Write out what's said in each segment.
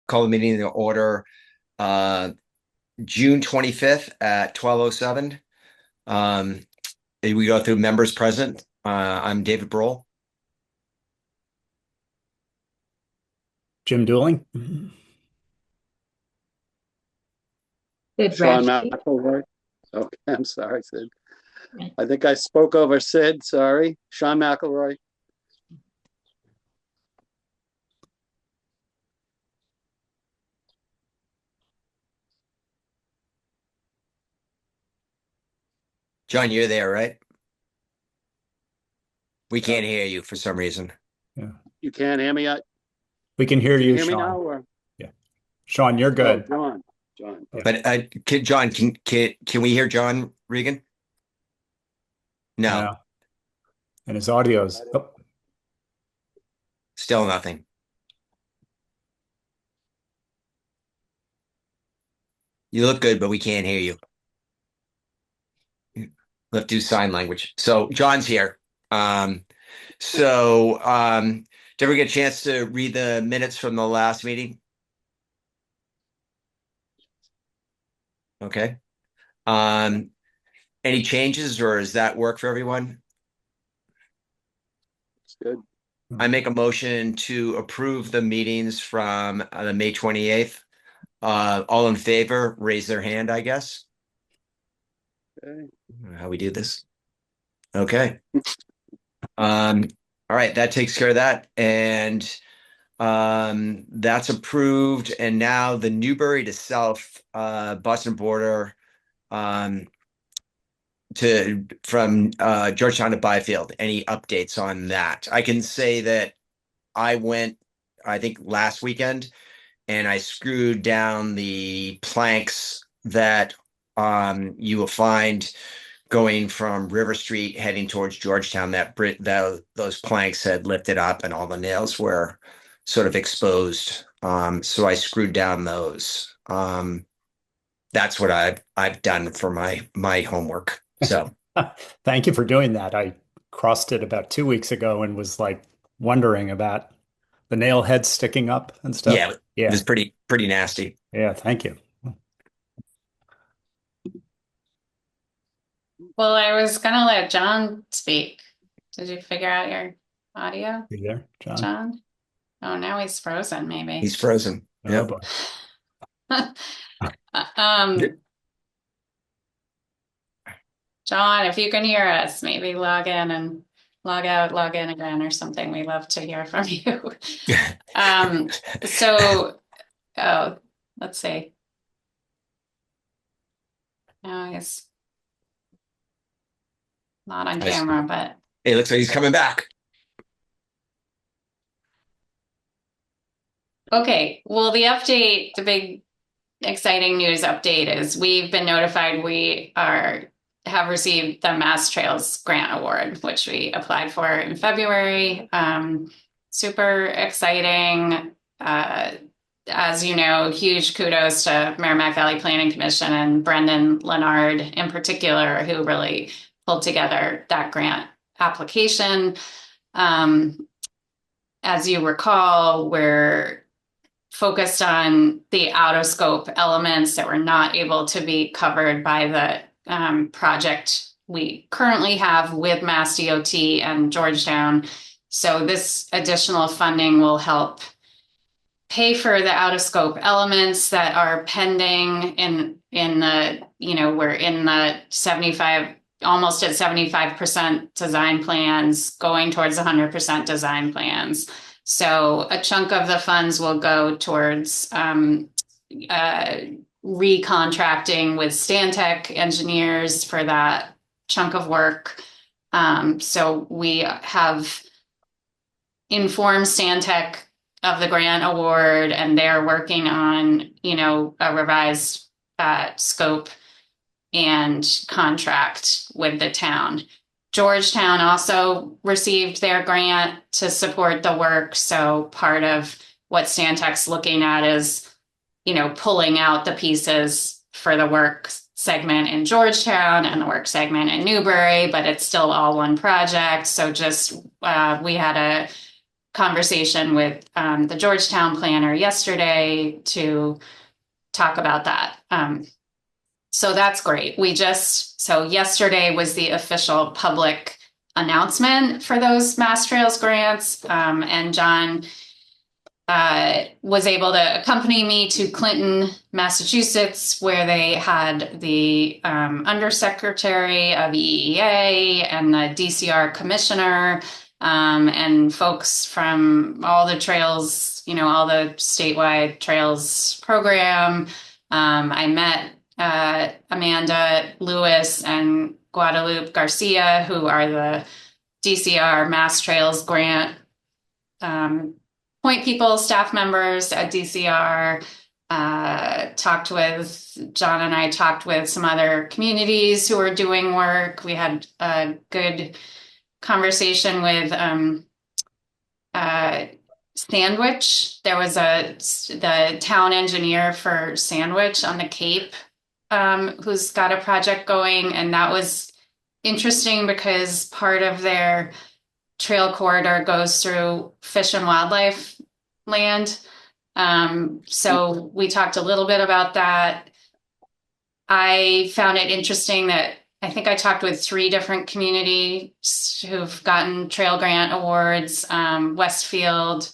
call the meeting to order June 25th at 12:07. We go through members present. I'm David Brohl. Jim Dooling. Sid Sean Bradstreet. McElroy. Okay, I'm sorry, Sid. I think I spoke over Sid. Sorry. Sean McElroy. John, you're there, right? We can't hear you for some reason. Yeah. You can't hear me yet? We can hear Can you, you hear me Sean. now? Or? Yeah. Sean, you're good. Oh, John. But John, can we hear John Regan? No, Yeah. And his audio's. Oh, still nothing. You look good, but we can't hear you. Let's do sign language. So John's here. Did we get a chance to read the minutes from the last meeting? Okay. Any changes, or does that work for everyone? It's good. I make a motion to approve the meetings from the May 28th. All in favor, raise their hand, I guess. Okay. How we do this. Okay. All right, that takes care of that. And that's approved. And now the Newbury to South Boston border from Georgetown to Byfield. Any updates on that? I can say that I went, I think last weekend, and I screwed down the planks that you will find going from River Street heading towards Georgetown. Those planks had lifted up and all the nails were sort of exposed. So I screwed down those. That's what I've done for my homework. So thank you for doing that. I crossed it about 2 weeks ago and was like wondering about the nail heads sticking up and stuff. yeah, it was pretty nasty. Yeah. Thank you. Well, I was gonna let John speak. Did you figure out your audio, You there, John? John? Oh, now he's frozen, maybe. He's frozen. Oh, Yeah. boy. John, if you can hear us, maybe log in and log out, log in again or something. We love to hear from you. Let's see. No, he's not on camera, but It looks like he's coming back. okay. Well, the big exciting news update is we've been notified we have received the Mass Trails Grant Award, which we applied for in February. Super exciting. As you know, huge kudos to Merrimack Valley Planning Commission and Brendan Leonard in particular, who really pulled together that grant application. As you recall, we're focused on the out of scope elements that were not able to be covered by the project we currently have with Mass DOT and Georgetown. So this additional funding will help pay for the out of scope elements that are pending we're in the 75, almost at 75% design plans, going towards 100% design plans. So a chunk of the funds will go towards recontracting with Stantec engineers for that chunk of work. So we have informed Stantec of the grant award, and they're working on, a revised scope and contract with the town. Georgetown also received their grant to support the work. So part of what Stantec's looking at is, pulling out the pieces for the work segment in Georgetown and the work segment in Newbury, but it's still all one project. So just we had conversation with the Georgetown planner yesterday to talk about that. So that's great. So yesterday was the official public announcement for those Mass Trails grants. And John was able to accompany me to Clinton, Massachusetts, where they had the undersecretary of EEA and the DCR commissioner, and folks from all the trails, all the statewide trails program. I met Amanda Lewis and Guadalupe Garcia, who are the DCR Mass Trails grant point people, staff members at DCR. John and I talked with some other communities who are doing work. We had a good conversation with Sandwich. There was the town engineer for Sandwich on the Cape, who's got a project going, and that was interesting because part of their trail corridor goes through fish and wildlife land. So we talked a little bit about that. I found it interesting that I think I talked with 3 different communities who've gotten trail grant awards, Westfield,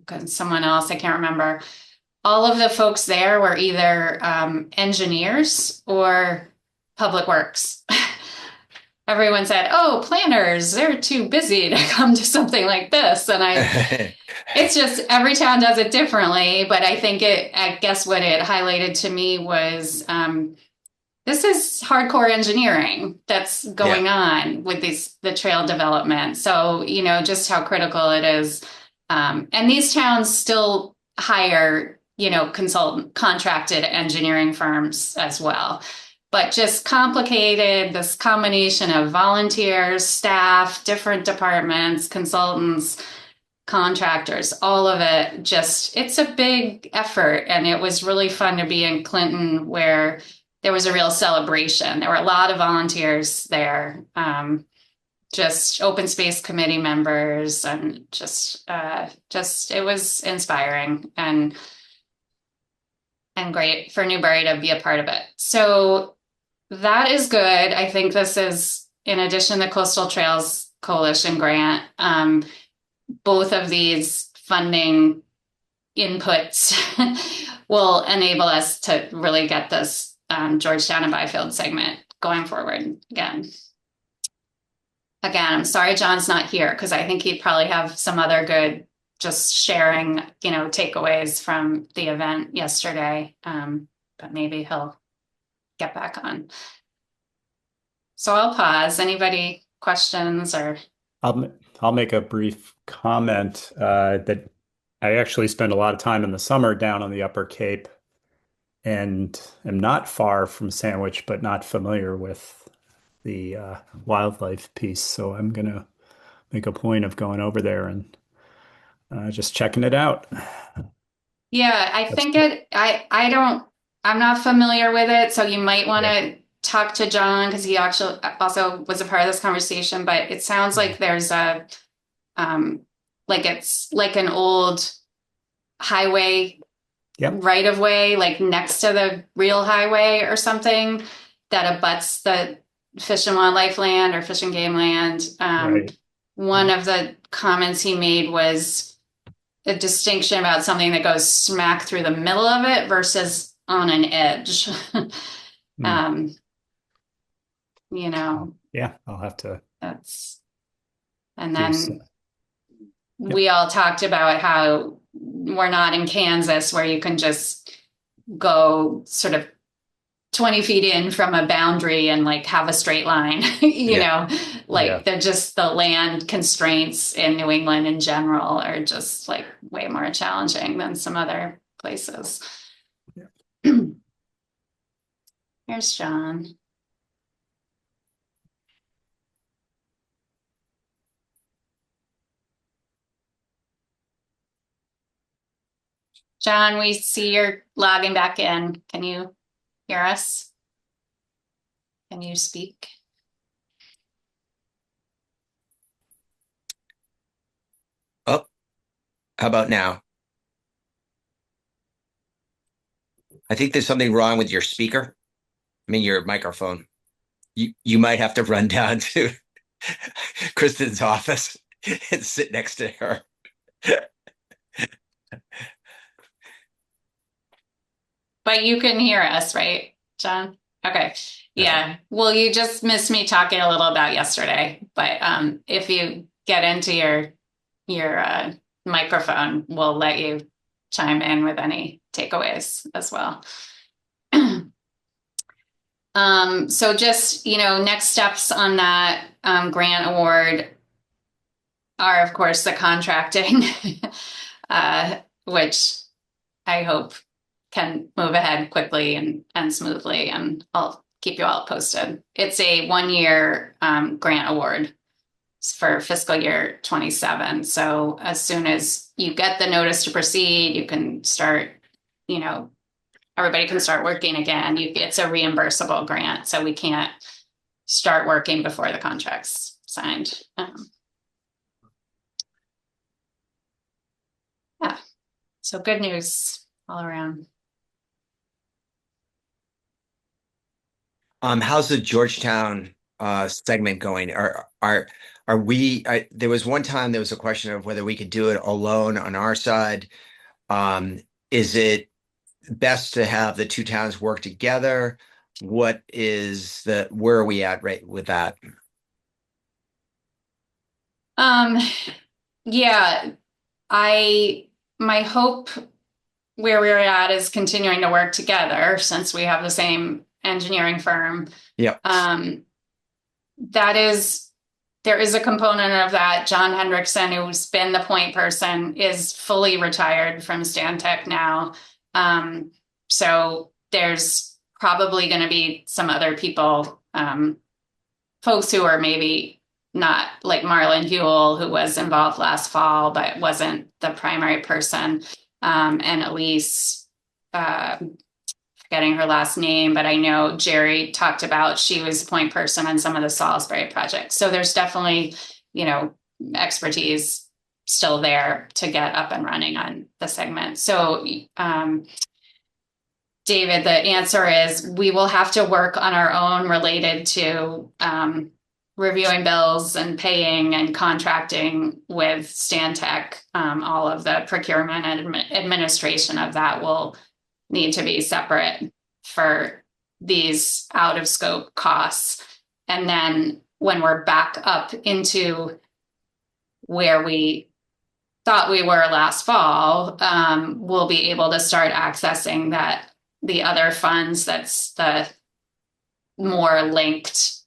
and someone else, I can't remember. All of the folks there were either engineers or public works. Everyone said, "Oh, planners, they're too busy to come to something like this." And it's just every town does it differently. But I guess what it highlighted to me was this is hardcore engineering that's going on with the trail development. So, just how critical it is. And these towns still hire, contracted engineering firms as well. But just complicated, this combination of volunteers, staff, different departments, consultants, contractors, all of it, it's a big effort. And it was really fun to be in Clinton, where there was a real celebration. There were a lot of volunteers there, just open space committee members, and just it was inspiring and great for Newbury to be a part of it. So that is good. I think this is, in addition to the Coastal Trails Coalition grant, both of these funding inputs will enable us to really get this Georgetown and Byfield segment going forward again. I'm sorry John's not here, because I think he'd probably have some other good just sharing, takeaways from the event yesterday. But maybe he'll get back on. So I'll pause. Anybody questions or? I'll make a brief comment that I actually spend a lot of time in the summer down on the Upper Cape, and am not far from Sandwich, but not familiar with the wildlife piece. So I'm going to make a point of going over there and just checking it out. Yeah, I'm not familiar with it. So you might want to talk to John, because he actually also was a part of this conversation, but it sounds like there's it's like an old highway right of way, like next to the real highway or something, that abuts the fish and wildlife land or fish and game land. One of the comments he made was a distinction about something that goes smack through the middle of it versus on an edge. I'll have to. And then we all talked about how we're not in Kansas, where you can just go sort of 20 feet in from a boundary and have a straight line, the land constraints in New England in general are just way more challenging than some other places. Here's John. John, we see you're logging back in. Can you hear us? Can you speak? How about now? I think there's something wrong with your speaker. I mean, your microphone. You might have to run down to Kristen's office and sit next to her. But you can hear us, right, John? Okay. Yeah. Well, you just missed me talking a little about yesterday, but if you get into your microphone, we'll let you chime in with any takeaways as well. So just, next steps on that grant award are, of course, the contracting, which I hope can move ahead quickly and smoothly, and I'll keep you all posted. It's a 1-year grant award for fiscal year 27. So as soon as you get the notice to proceed, you can start, everybody can start working again. It's a reimbursable grant, so we can't start working before the contract's signed. Yeah, so good news all around. How's the Georgetown segment going? Are we? There was one time there was a question of whether we could do it alone on our side. Is it best to have the two towns work together? Where are we at right with that? Yeah, my hope where we're at is continuing to work together since we have the same engineering firm. Yeah. There is a component of that. John Hendrickson, who's been the point person, is fully retired from Stantec now. So there's probably going to be some other people, folks who are maybe not, like Marlon Huell, who was involved last fall, but wasn't the primary person. And Elise, forgetting her last name, but I know Jerry talked about she was point person on some of the Salisbury projects. So there's definitely, expertise still there to get up and running on the segment. So, David, the answer is we will have to work on our own related to reviewing bills and paying and contracting with Stantec. All of the procurement and administration of that will need to be separate for these out of scope costs. And then when we're back up into where we thought we were last fall, we'll be able to start accessing the other funds. That's the more linked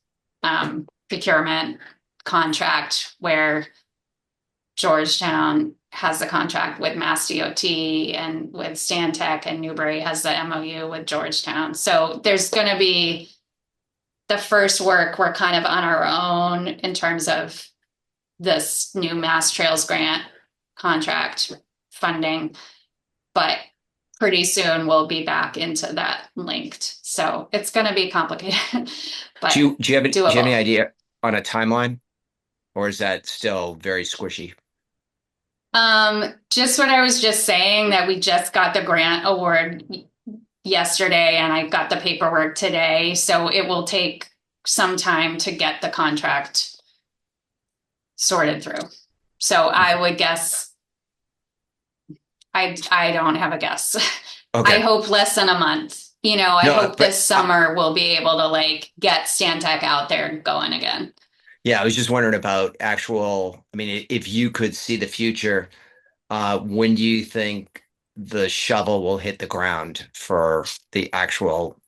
procurement contract where Georgetown has a contract with Mass DOT and with Stantec, and Newbury has the MOU with Georgetown. So there's going to be the first work. We're kind of on our own in terms of this new Mass Trails grant contract funding, but pretty soon we'll be back into that linked. So it's going to be complicated. But do you have any idea on a timeline, or is that still very squishy? Just what I was just saying, that we just got the grant award yesterday and I got the paperwork today. So it will take some time to get the contract sorted through. So I would guess, I don't have a guess. Okay. I hope less than a month. I hope this summer we'll be able to get Stantec out there going again. Yeah, I was just wondering about if you could see the future, when do you think the shovel will hit the ground for the actual,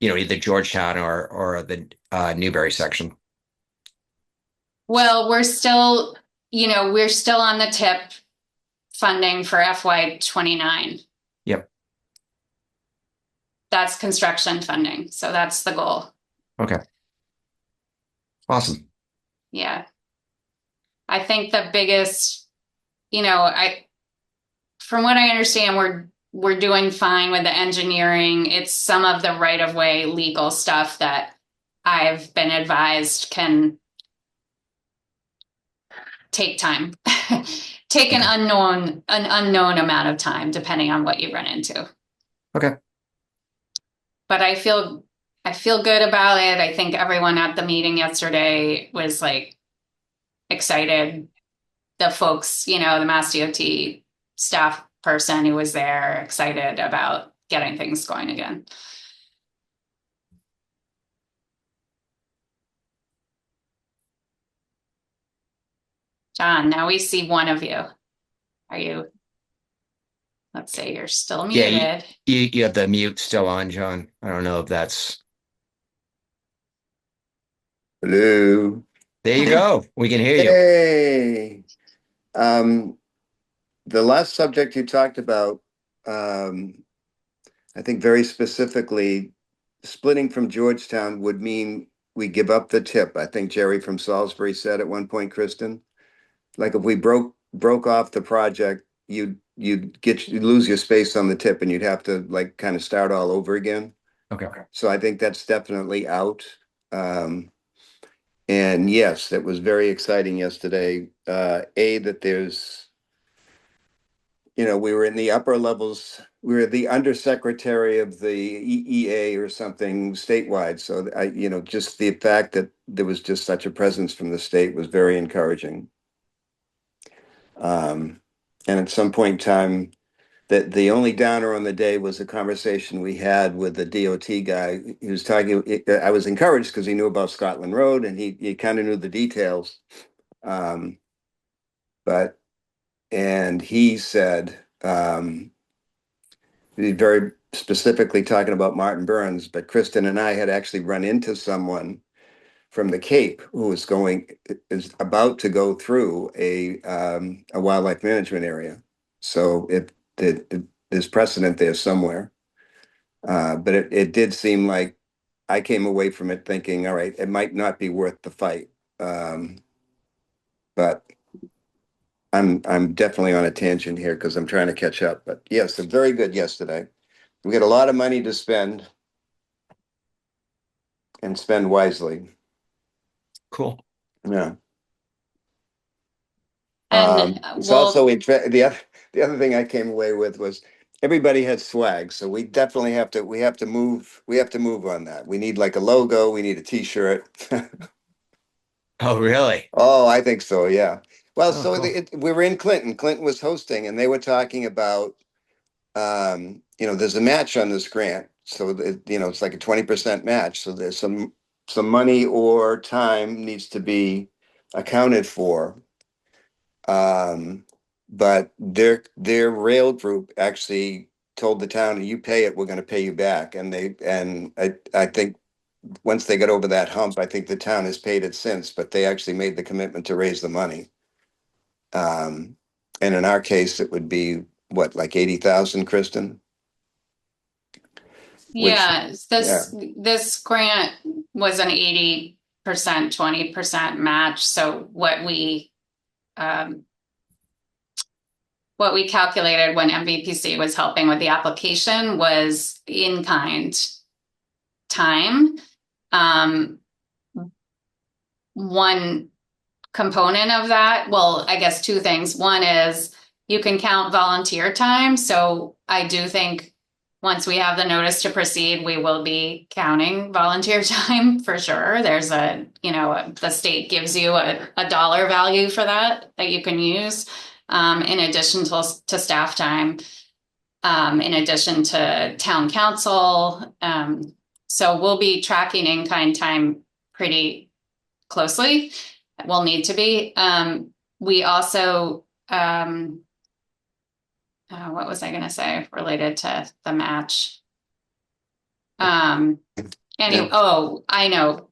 either Georgetown or the Newbury section? Well, we're still on the tip funding for FY29. Yep. That's construction funding. So that's the goal. Okay. Awesome. Yeah. I think the biggest, from what I understand, we're doing fine with the engineering. It's some of the right-of-way legal stuff that I've been advised can take time. take an unknown amount of time, depending on what you run into. Okay. But I feel good about it. I think everyone at the meeting yesterday was like excited. The folks, the Mass DOT staff person who was there, excited about getting things going again. John, now we see one of you. Let's say you're still muted. You have the mute still on, John. I don't know if that's. Hello. There you go. We can hear you. Hey. The last subject you talked about, I think very specifically, splitting from Georgetown would mean we give up the tip. I think Jerry from Salisbury said at one point, Kristen, like if we broke off the project, you'd lose your space on the tip and you'd have to like kind of start all over again. Okay. So I think that's definitely out. And yes, that was very exciting yesterday. That there's, we were in the upper levels. We were the undersecretary of the EEA or something statewide. So just the fact that there was just such a presence from the state was very encouraging. And at some point in time, that the only downer on the day was a conversation we had with the DOT guy. He was talking. I was encouraged because he knew about Scotland Road and he kind of knew the details. And he said he very specifically talking about Martin Burns, but Kristen and I had actually run into someone from the Cape who is about to go through a wildlife management area. So there's precedent there somewhere. But it did seem like I came away from it thinking, all right, it might not be worth the fight. But I'm definitely on a tangent here because I'm trying to catch up. But yes, they're very good yesterday. We had a lot of money to spend and spend wisely. Cool. Yeah. And it's also the other thing I came away with was everybody had swag, so we definitely have to move on that. We need like a logo, we need a t-shirt. Oh, really? Oh, I think so, yeah. Well, Oh, cool. we were in Clinton. Clinton was hosting, and they were talking about, there's a match on this grant, so it's like a 20% match. So there's some money or time needs to be accounted for. But their rail group actually told the town, you pay it, we're going to pay you back. And I think once they got over that hump, I think the town has paid it since, but they actually made the commitment to raise the money. And in our case, it would be what, like 80,000, Kristen? Yeah, this grant was an 80%, 20% match. So what we calculated when MVPC was helping with the application was in-kind time. One component of that, well, I guess two things. One is you can count volunteer time. So I do think once we have the notice to proceed, we will be counting volunteer time for sure. There's the state gives you a dollar value for that you can use in addition to staff time, in addition to town council. So we'll be tracking in-kind time pretty closely. We'll need to be. We also, what was I going to say related to the match? I know.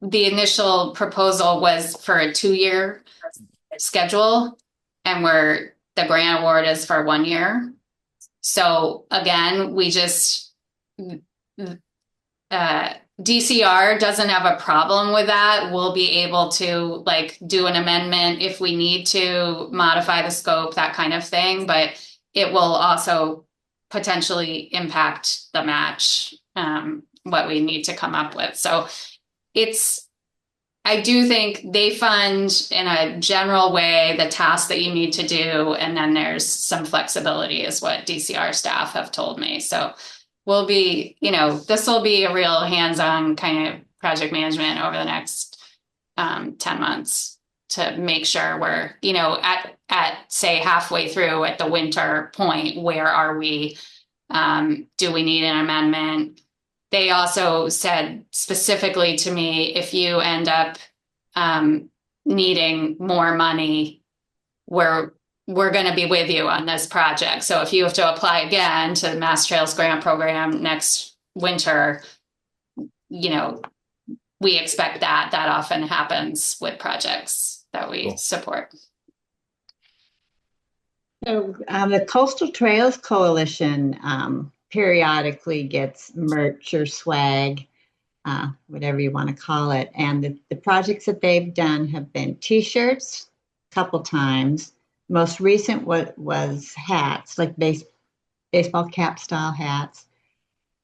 The initial proposal was for a 2-year schedule, and the grant award is for 1 year. So again, we just DCR doesn't have a problem with that. We'll be able to do an amendment if we need to modify the scope, that kind of thing, but it will also potentially impact the match, what we need to come up with. So it's I do think they fund in a general way the tasks that you need to do, and then there's some flexibility, is what DCR staff have told me. So we'll be, this will be a real hands-on kind of project management over the next 10 months to make sure we're, at say halfway through at the winter point, where are we? Do we need an amendment? They also said specifically to me, if you end up needing more money, we're going to be with you on this project. So if you have to apply again to the Mass Trails Grant Program next winter, we expect that. That often happens with projects that we support. So the Coastal Trails Coalition periodically gets merch or swag, whatever you want to call it. And the projects that they've done have been T-shirts a couple times. Most recent was hats, like baseball cap style hats.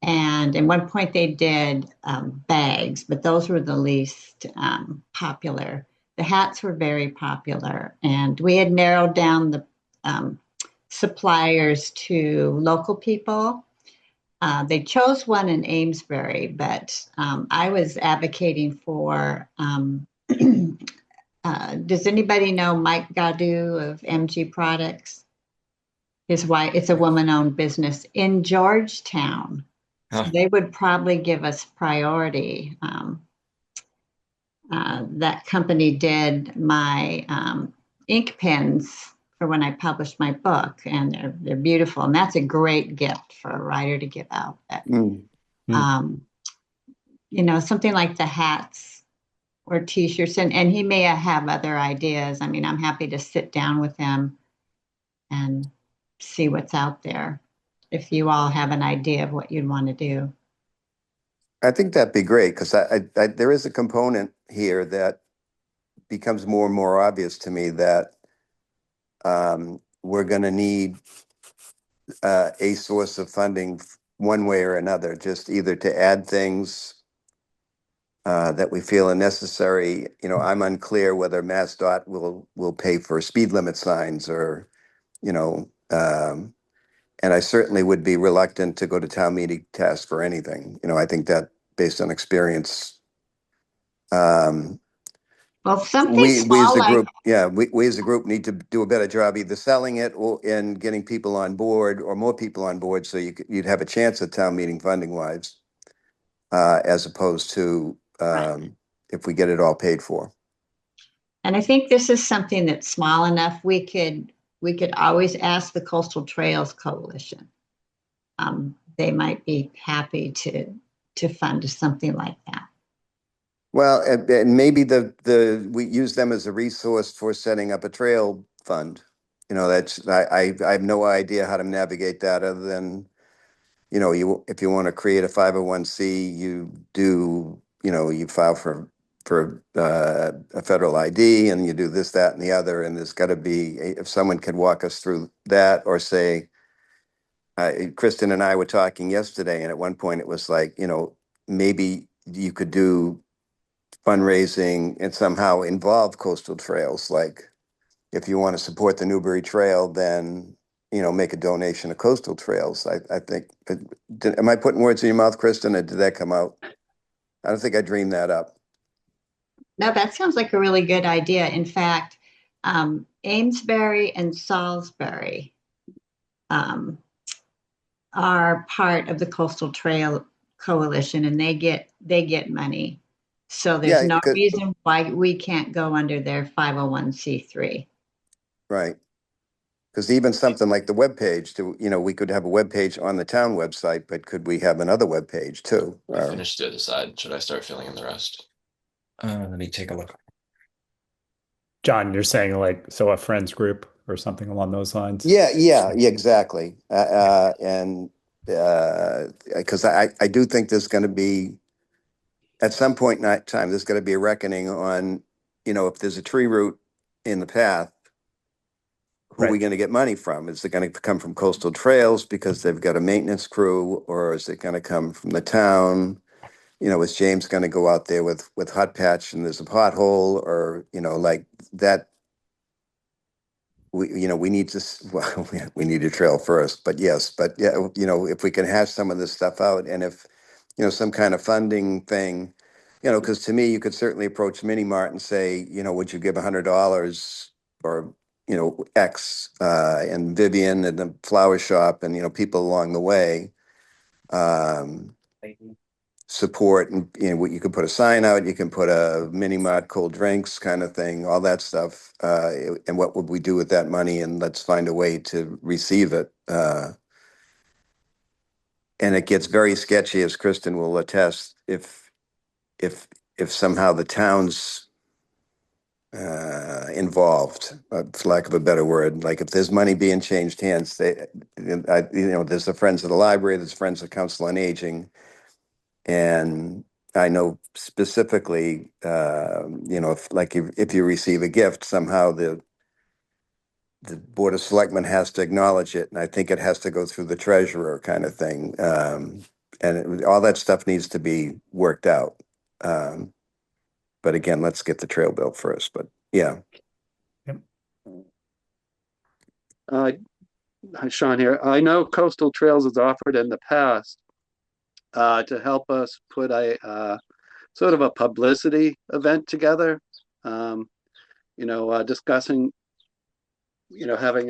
And at one point they did bags, but those were the least popular. The hats were very popular, and we had narrowed down the suppliers to local people. They chose one in Amesbury, but I was advocating for, does anybody know Mike Gadu of MG Products? His wife, it's a woman-owned business in Georgetown. So they would probably give us priority. That company did my ink pens for when I published my book, and they're beautiful, and that's a great gift for a writer to give out. Something like the hats or T-shirts, and he may have other ideas. I mean, I'm happy to sit down with him and see what's out there, if you all have an idea of what you'd want to do. I think that'd be great, because there is a component here that becomes more and more obvious to me, that we're going to need a source of funding one way or another, just either to add things that we feel are necessary. I'm unclear whether MassDOT will pay for speed limit signs, or, and I certainly would be reluctant to go to town meeting to ask for anything. I think that, based on experience, well, something we small as a like, group, we as a group need to do a better job either selling it or in getting people on board, or more people on board, so you'd have a chance at town meeting funding wise, as opposed to if we get it all paid for. And I think this is something that's small enough. We could always ask the Coastal Trails Coalition. They might be happy to fund something like that. Well, and maybe we use them as a resource for setting up a trail fund. That's I have no idea how to navigate that, other than, if you want to create a 501c, you do, you file for a federal ID, and you do this, that, and the other. And there's got to be, if someone could walk us through that, or say, Kristen and I were talking yesterday, and at one point it was like, maybe you could do fundraising and somehow involve Coastal Trails. Like, if you want to support the Newbury Trail, then, make a donation to Coastal Trails. I think, am I putting words in your mouth, Kristen, or did that come out? I don't think I dreamed that up. No, that sounds like a really good idea. In fact, Amesbury and Salisbury are part of the Coastal Trail Coalition, and they get money. So there's no reason why we can't go under their 501c3. Right. Because even something like the webpage, we could have a webpage on the town website, but could we have another webpage too? I finished the other side. Should I start filling in the rest? Let me take a look. John, you're saying like, so a friends group or something along those lines? Yeah, exactly. And because I do think there's going to be, at some point in time, there's going to be a reckoning on, if there's a tree root in the path, who are we going to get money from? Is it going to come from Coastal Trails because they've got a maintenance crew, or is it going to come from the town? is James going to go out there with hot patch and there's a pothole, or, like that? We need to, well, we need a trail first, but yes, but yeah, if we can hash some of this stuff out, and if, some kind of funding thing, because to me, you could certainly approach Mini Mart and say, would you give $100 or, X, and Vivian and the flower shop and, people along the way, support, and you can put a sign out, you can put a Mini Mart cold drinks kind of thing, all that stuff, and what would we do with that money, and let's find a way to receive it, and it gets very sketchy, as Kristen will attest, if somehow the town's involved, for lack of a better word, like if there's money being changed hands, there's the Friends of the Library, there's Friends of Council on Aging. And I know specifically, if you receive a gift, somehow the Board of Selectmen has to acknowledge it, and I think it has to go through the treasurer kind of thing. All that stuff needs to be worked out. But again, let's get the trail built first. But yeah. Sean here. I know Coastal Trails has offered in the past to help us put a sort of a publicity event together, discussing, having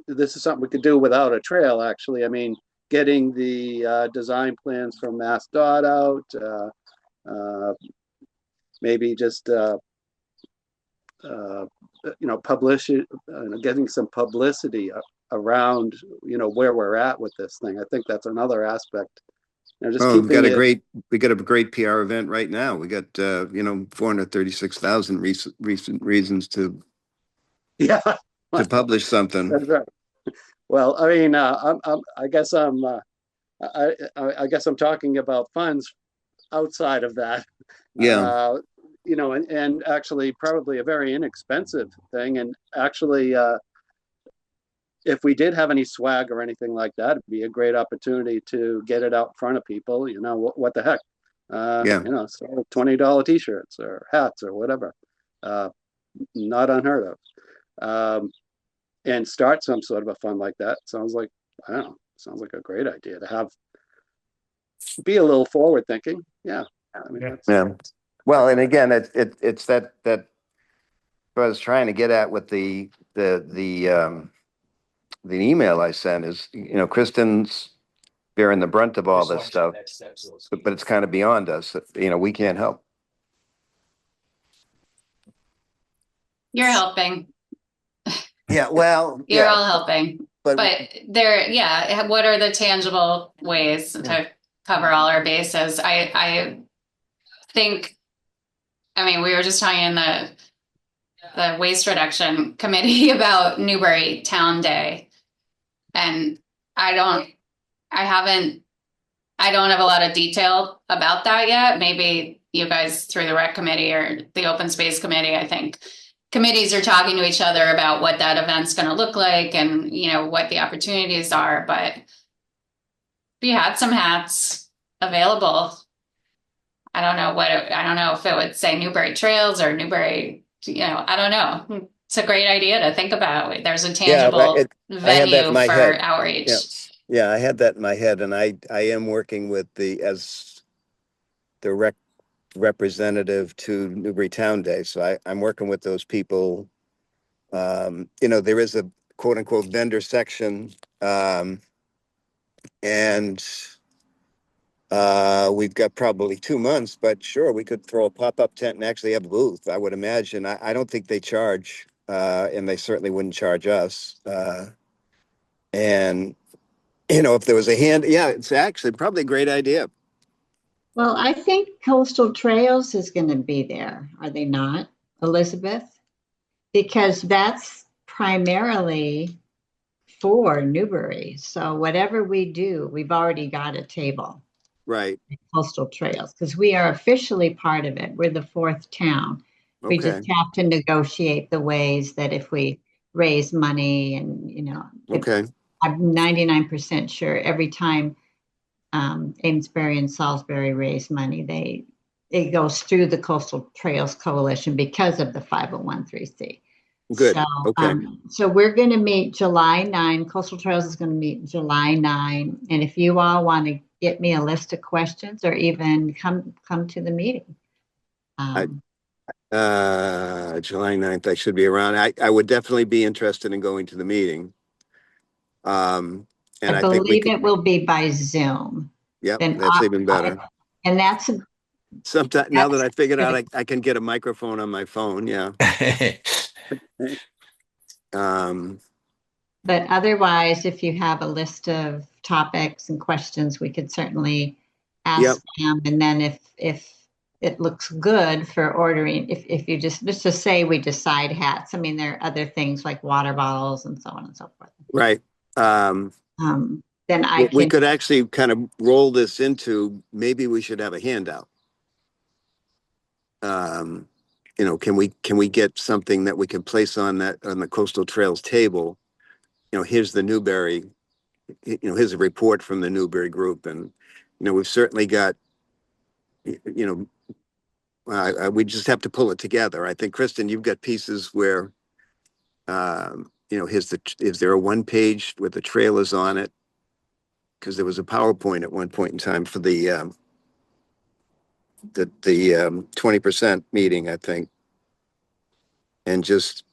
this is something we could do without a trail, actually. I mean, getting the design plans from MassDOT out, maybe just, publish it, getting some publicity around, where we're at with this thing. I think that's another aspect. Just we got a great PR event right now. We got 436,000 recent reasons to publish something. That's right. Well, I mean, I guess I'm talking about funds outside of that. Yeah. And actually probably a very inexpensive thing. And actually, if we did have any swag or anything like that, it'd be a great opportunity to get it out in front of people. What the heck? So $20 t-shirts or hats or whatever. Not unheard of. And start some sort of a fund like that. Sounds like a great idea to be a little forward thinking. Yeah. I mean, yeah. Well, and again, it's that what I was trying to get at with the email I sent is, Kristen's bearing the brunt of all this stuff, but it's kind of beyond us. We can't help. You're helping. Yeah, well, You're all helping. But what are the tangible ways to cover all our bases? I think, we were just talking in the waste reduction committee about Newbury Town Day, and I don't have a lot of detail about that yet. Maybe you guys through the rec committee or the open space committee, I think committees are talking to each other about what that event's going to look like and, what the opportunities are. But if you had some hats available, I don't know if it would say Newbury Trails or Newbury, I don't know. It's a great idea to think about. There's a tangible venue for outreach. Yeah, I had that in my head, and I am working with as the representative to Newbury Town Day. So I'm working with those people. There is a quote unquote vendor section, and we've got probably 2 months, but sure, we could throw a pop-up tent and actually have a booth, I would imagine. I don't think they charge, and they certainly wouldn't charge us. And, if there was a hand, it's actually probably a great idea. Well, I think Coastal Trails is going to be there, are they not, Elizabeth? Because that's primarily for Newbury. So whatever we do, we've already got a table. Right. Coastal Trails, because we are officially part of it. We're the fourth town. We just have to negotiate the ways that if we raise money and, Okay. I'm 99% sure every time Amesbury and Salisbury raise money, it goes through the Coastal Trails Coalition because of the 501(c)(3). Good. So, Okay. so we're going to meet July 9. Coastal Trails is going to meet July 9. And if you all want to get me a list of questions or even come to the meeting. July 9th, I should be around. I would definitely be interested in going to the meeting. And I I think we believe could, it will be by Zoom. yep, Then that's even better. and that's Sometimes now that I figured out I can get a microphone on my phone, yeah. But otherwise, if you have a list of topics and questions, we could certainly ask them. And then if it looks good for ordering, if you let's just say we decide hats. I mean, there are other things like water bottles and so on and so forth. Right. Then we could actually kind of roll this into, maybe we should have a handout. You know, can we get something that we can place on the Coastal Trails table? You know, here's the Newbury, you know, here's a report from the Newbury group. And, you know, we've certainly got, you know, we just have to pull it together. I think, Kristen, you've got pieces where, you know, is there a one page with the trailers on it? Because there was a PowerPoint at one point in time for the 20% meeting, I think. And just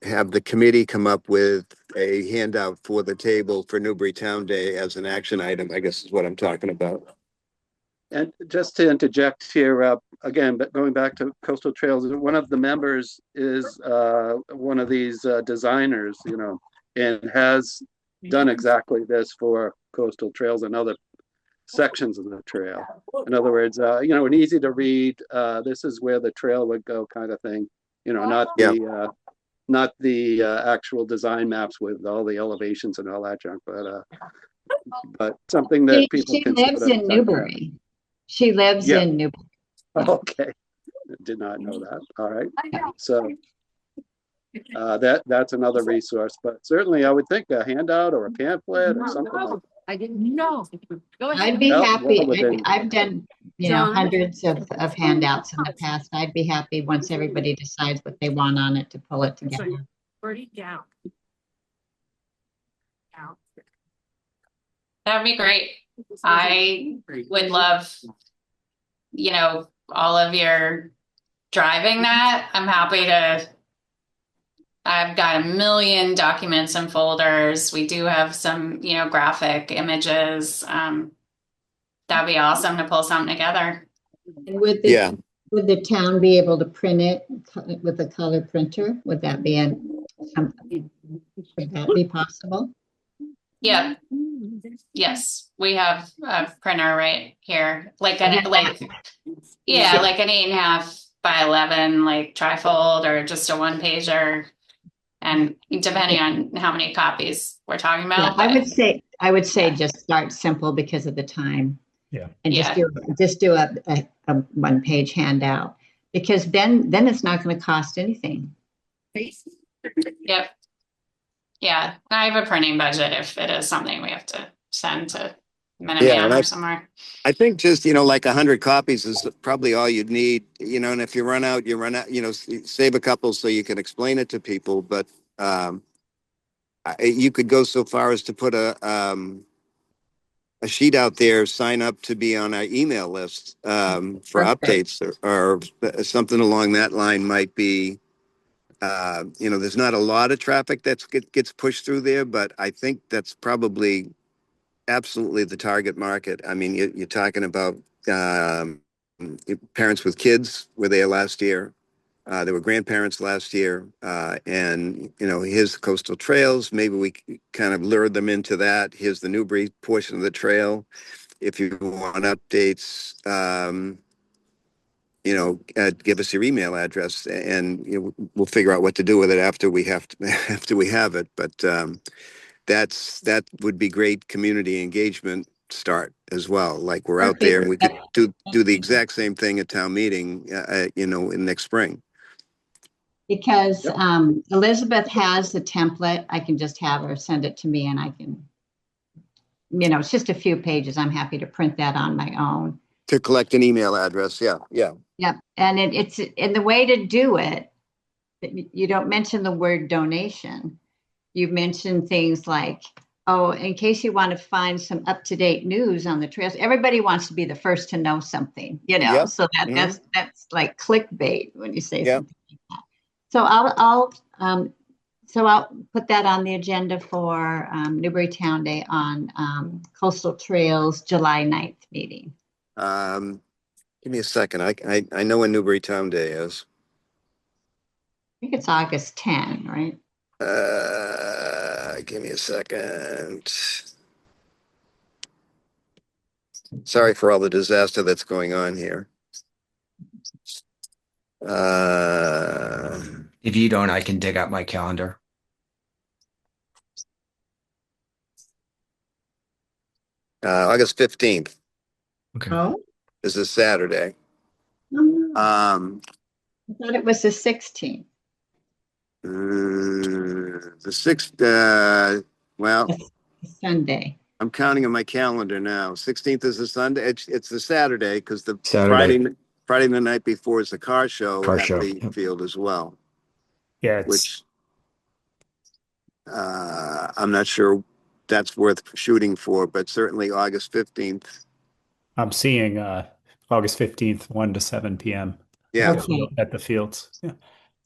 have the committee come up with a handout for the table for Newbury Town Day as an action item, I guess is what I'm talking about. And just to interject here, again, but going back to Coastal Trails, one of the members is one of these designers, you know, and has done exactly this for Coastal Trails and other sections of the trail. In other words, you know, an easy to read, this is where the trail would go kind of thing, you know, not the actual design maps with all the elevations and all that junk, but something that people can. She lives in Newbury. She lives in Newbury. Okay, did not know that. All right, so that's another resource, but certainly I would think a handout or a pamphlet or something like that. I didn't know. Go ahead. I'd be happy. I've done, you know, hundreds of handouts in the past. I'd be happy once everybody decides what they want on it to pull it together. Pretty down. That'd be great. I would love, you know, all of your driving that. I'm happy to. I've got a million documents and folders. We do have some, you know, graphic images. That'd be awesome to pull something together. And would the town be able to print it with a color printer? Would that be would that be possible? Yeah. Yes, we have a printer right here, like an 8.5 by 11, like trifold or just a one pager. And depending on how many copies we're talking about. Yeah, I would say just start simple because of the time. Yeah. And just do a one page handout, because then it's not going to cost anything. Yep. Yeah. I have a printing budget if it is something we have to send to Minuteman or somewhere. I think just, you know, like 100 copies is probably all you'd need, you know, and if you run out, you know, save a couple so you can explain it to people. But you could go so far as to put a sheet out there, sign up to be on our email list for updates or something along that line might be, you know, there's not a lot of traffic that gets pushed through there, but I think that's probably absolutely the target market. I mean, you're talking about parents with kids were there last year. There were grandparents last year, and, you know, here's Coastal Trails. Maybe we kind of lured them into that. Here's the Newbury portion of the trail. If you want updates, you know, give us your email address, and, you know, we'll figure out what to do with it after we have it. But that would be great community engagement start as well. Like we're out there and we could do the exact same thing at town meeting, you know, in next spring. Because Elizabeth has the template. I can just have her send it to me and I can it's just a few pages. I'm happy to print that on my own. To collect an email address. Yeah, yeah. Yep. And and the way to do it, you don't mention the word donation. You mention things like, oh, in case you want to find some up-to-date news on the trails, everybody wants to be the first to know something, Yep. so Mhm. that's like clickbait when you say Yep. something like that. So I'll put that on the agenda for Newburytown Day on Coastal Trails July 9th meeting. Give me a second. I know when Newburytown Day is. I think it's August 10, right? Give me a second. Sorry for all the disaster that's going on here. If you don't, I can dig out my calendar. August 15th Okay. Oh, is a Saturday. I Um, thought it was the 16th. the 6th, well, Sunday. I'm counting on my calendar now. 16th is a Sunday. It's the Saturday because the Saturday. Friday the night before is the car show Car at show. Lee Field as well, Yeah, which I'm not sure that's worth shooting for, but certainly August 15th. I'm seeing August 15th, 1 to 7 p.m. Yeah. Okay. at the fields. Yeah.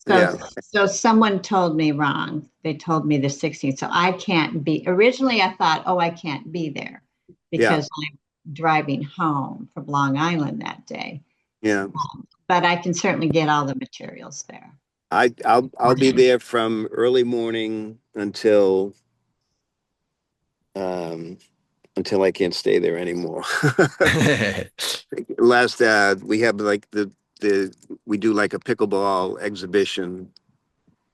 Yeah. So someone told me wrong. They told me the 16th. So I can't be. Originally, I thought, oh, I can't be there because I'm driving home from Long Island that day. Yeah. But I can certainly get all the materials there. I'll be there from early morning until I can't stay there anymore. Last we have like we do like a pickleball exhibition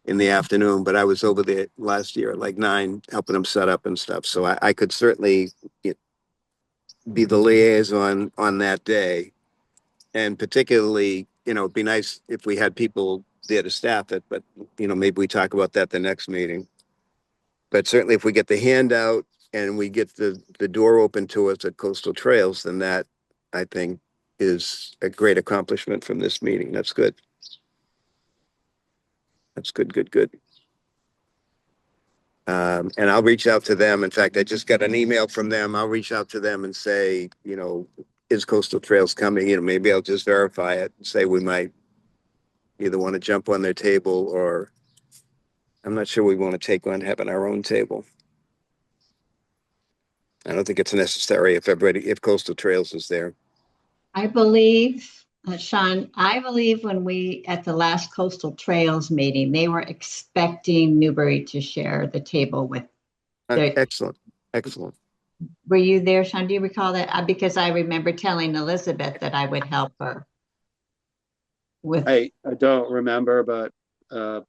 in the afternoon, but I was over there last year at like 9 helping them set up and stuff. So I could certainly be the liaison on that day. And particularly, it'd be nice if we had people there to staff it, but maybe we talk about that the next meeting. But certainly if we get the handout and we get the door open to us at Coastal Trails, then that I think is a great accomplishment from this meeting. That's good. That's good, good, good. And I'll reach out to them. In fact, I just got an email from them. I'll reach out to them and say, is Coastal Trails coming? Maybe I'll just verify it and say we might either want to jump on their table or I'm not sure we want to take on having our own table. I don't think it's necessary if Coastal Trails is there. I believe, Sean, when we, at the last Coastal Trails meeting, they were expecting Newbury to share the table with. Excellent. Excellent. Were you there, Sean? Do you recall that? Because I remember telling Elizabeth that I would help her with. I don't remember, but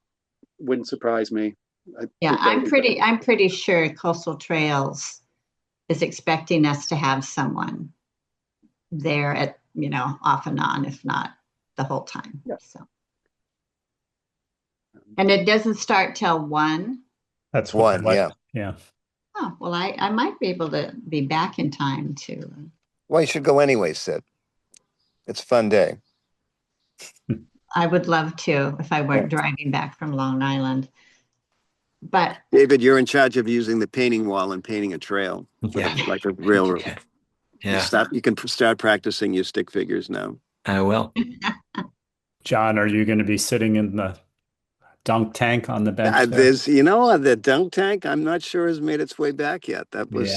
wouldn't surprise me. Yeah, I'm pretty sure Coastal Trails is expecting us to have someone there at, off and on, if not the whole time. Yeah. So. And it doesn't start till 1. That's 1, yeah. Yeah. Oh, well, I might be able to be back in time to. Well, you should go anyway, Sid. It's a fun day. I would love to if I weren't driving back from Long Island. But David, you're in charge of using the painting wall and painting a trail. Yeah. Like a railroad. Yeah. You can start practicing your stick figures now. I will. John, are you going to be sitting in the dunk tank on the bench? There's, the dunk tank, I'm not sure has made its way back yet. That was,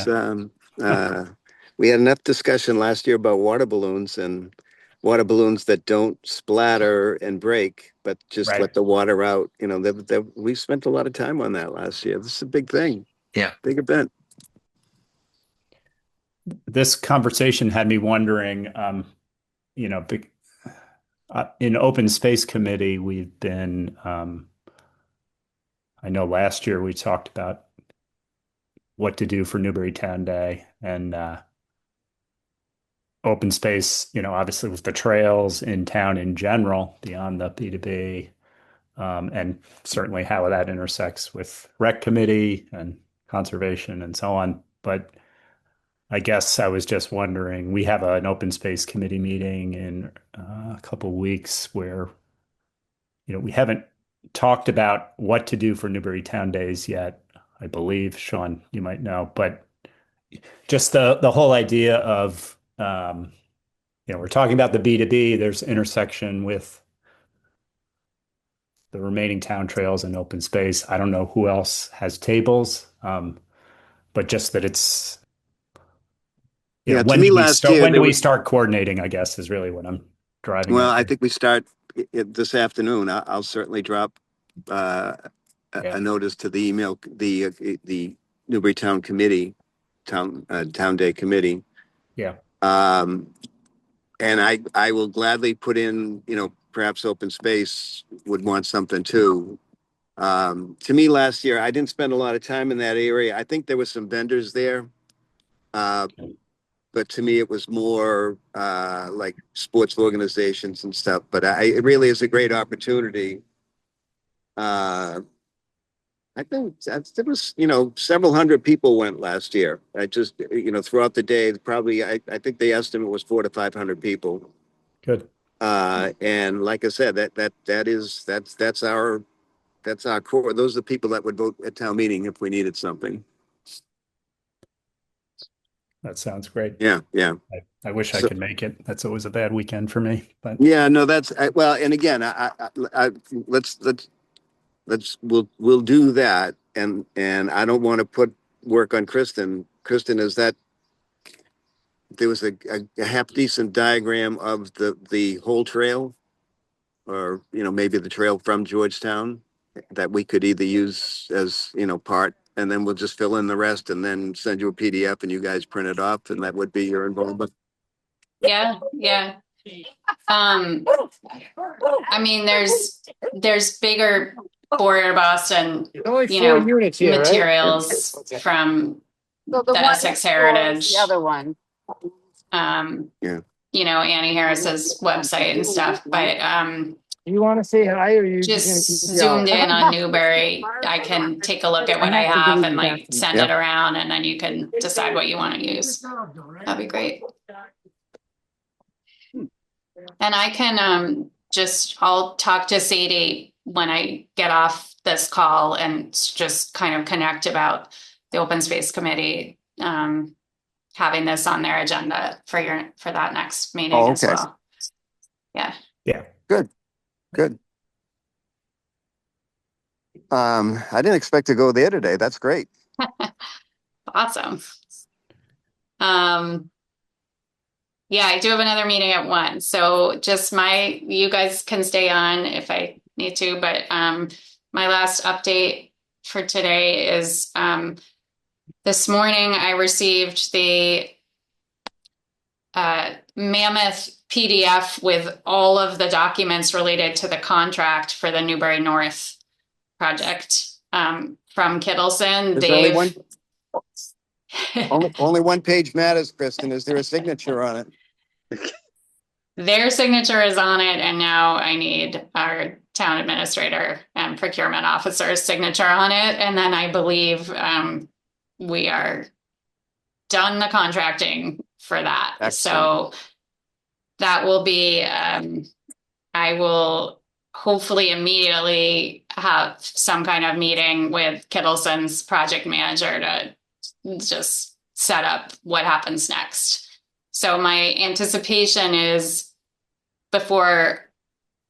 we had enough discussion last year about water balloons that don't splatter and break, but just let the water out. We spent a lot of time on that last year. This is a big thing. Yeah. Big event. This conversation had me wondering, in Open Space Committee, we've been, I know last year we talked about what to do for Newburytown Day and open space, obviously with the trails in town in general, beyond the B2B, and certainly how that intersects with rec committee and conservation and so on. But I guess I was just wondering, we have an open space committee meeting in a couple weeks where, we haven't talked about what to do for Newbury Town Days yet. I believe, Sean, you might know, but just the whole idea of, we're talking about the B2B, there's intersection with the remaining town trails and open space. I don't know who else has tables, but just that it's, Yeah, to when me do we last start, year, when there do we was, start coordinating, I guess, is really what I'm driving well, at I here. think we start this afternoon. I'll certainly drop uh, Yeah. a notice to the email, the Newbury Town Committee, Town Day Committee. Yeah. And I will gladly put in, perhaps open space would want something too. To me last year, I didn't spend a lot of time in that area. I think there were some vendors there. But to me, it was more like sports organizations and stuff. But it really is a great opportunity. I think there was, several hundred people went last year. I just, throughout the day, probably, I think the estimate was 400 to 500 people. Good. And like I said, that's our core. Those are the people that would vote at town meeting if we needed something. That sounds great. Yeah, yeah. I wish I So- could make it. That's always a bad weekend for me, but Yeah, no, well, and again, we'll do that. And I don't want to put work on Kristen. Kristen, there was a half decent diagram of the whole trail, or, maybe the trail from Georgetown that we could either use as, part, and then we'll just fill in the rest and then send you a PDF and you guys print it off, and that would be your involvement. Yeah, yeah. I mean, there's bigger Border Boston, Only you 4 know, units here, right? materials from So the one Essex is for Heritage. The other one. Yeah. Annie Harris's website and stuff, but You want to say hi or you just just gonna keep yelling? zoomed in on Newbury. I can take a look at what I have and like send it around, and then you can decide what you want to use. That'd be great. And I can I'll talk to Sadie when I get off this call and just kind of connect about the open space committee having this on their agenda for that next meeting Oh, as okay. well. Yeah. yeah. Good. I didn't expect to go there today. That's great. Awesome. Yeah, I do have another meeting at 1. So you guys can stay on if I need to, but my last update for today is this morning I received the Mammoth PDF with all of the documents related to the contract for the Newbury North project from Kittleson. There's only one. Only one page matters, Kristen. Is there a signature on it? Their signature is on it, and now I need our town administrator and procurement officer's signature on it. And then I believe we are done the contracting for that. Excellent. So that will be, I will hopefully immediately have some kind of meeting with Kittleson's project manager to just set up what happens next. So my anticipation is before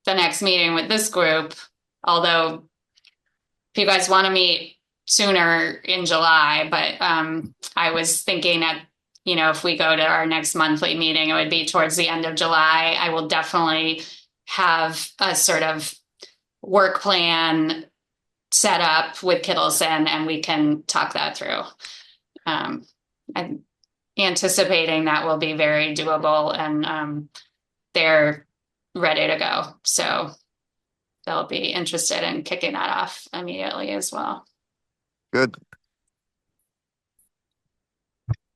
the next meeting with this group, although if you guys want to meet sooner in July, but I was thinking that, if we go to our next monthly meeting, it would be towards the end of July. I will definitely have a sort of work plan set up with Kittleson and we can talk that through. I'm anticipating that will be very doable and they're ready to go. So they'll be interested in kicking that off immediately as well. Good.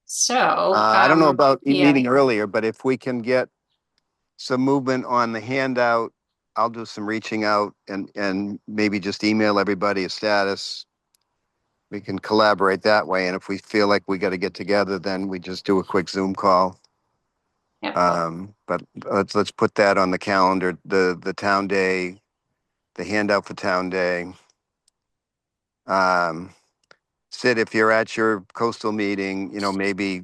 So I don't know about yeah. meeting earlier, but if we can get some movement on the handout, I'll do some reaching out and maybe just email everybody a status. we can collaborate that way. And if we feel like we got to get together, then we just do a quick Zoom call. Yep. But let's put that on the calendar, the town day, the handout for town day. Sid, if you're at your coastal meeting, maybe,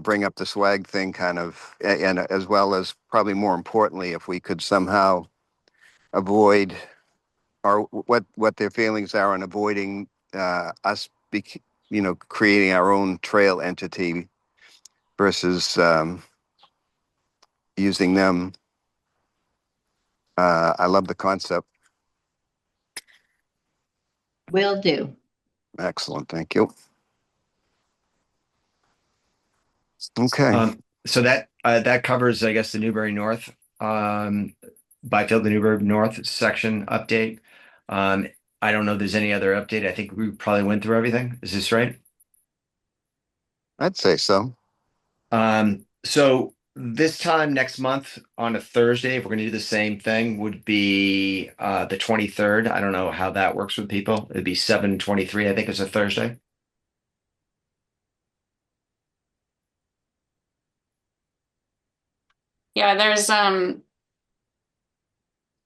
bring up the swag thing kind of, and as well as probably more importantly, if we could somehow avoid or what their feelings are on avoiding us, creating our own trail entity versus using them. I love the concept. Will do. Excellent. Thank you. Okay. So that covers, I guess, the Newbury North, Byfield to Newbury North section update. I don't know if there's any other update. I think we probably went through everything. Is this right? I'd say so. So this time next month on a Thursday, if we're going to do the same thing, would be the 23rd. I don't know how that works with people. It'd be 7/23, I think it's a Thursday. Yeah, there's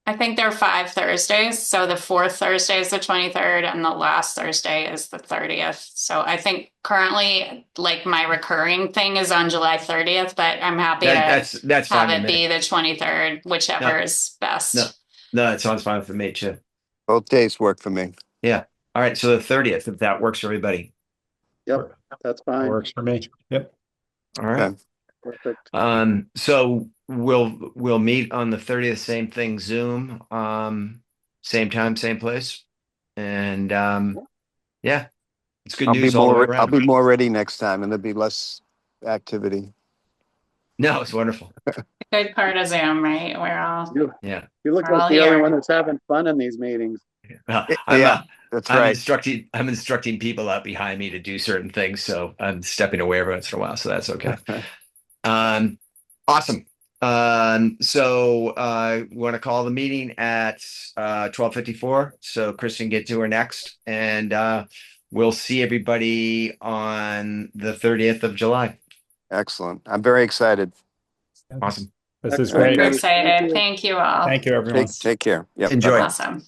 I think there are 5 Thursdays. So the 4th Thursday is the 23rd and the last Thursday is the 30th. So I think currently like my recurring thing is on July 30th, but I'm happy That's to fine have with it me. be the 23rd, whichever is best. No, it sounds fine for me too. Both days work for me. Yeah. All right. So the 30th, if that works for everybody. Yep, that's fine. Works for me. Yep. All right. Okay. Perfect. So we'll meet on the 30th, same thing, Zoom, same time, same place. And yeah, it's good news all the way I'll around. be more ready next time, and there'll be less activity. No, it's wonderful. Good part of Zoom, right? We're all Yeah. You look We're all like the only here. one that's having fun in these meetings. I'm That's I'm right. I'm instructing people out behind me to do certain things, so I'm stepping away every once in a while, so that's okay. Awesome. So we want to call the meeting at 12:54. So Kristen get to her next, and we'll see everybody on the 30th of July. Excellent. I'm very excited. Awesome. This is Excellent. great. super Thank excited. you. Thank you all. Thank you, everyone. Take care. Yep. Enjoy. Bye-bye. Awesome.